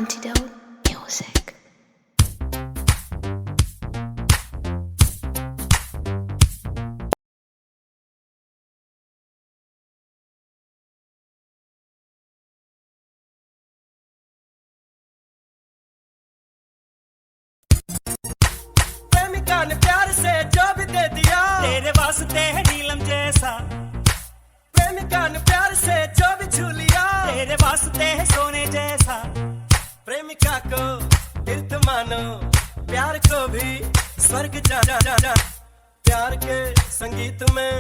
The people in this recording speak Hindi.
Antidote Music. प्रेमिका ने प्यार से जो भी दे दिया तेरे वास्ते है नीलम जैसा। प्रेमिका ने प्यार से जो भी छू लिया तेरे वास्ते है सोने जैसा। प्रेमिका को दिल तो मानो, प्यार को भी स्वर्ग जा, जा, जा, जा। प्यार के संगीत में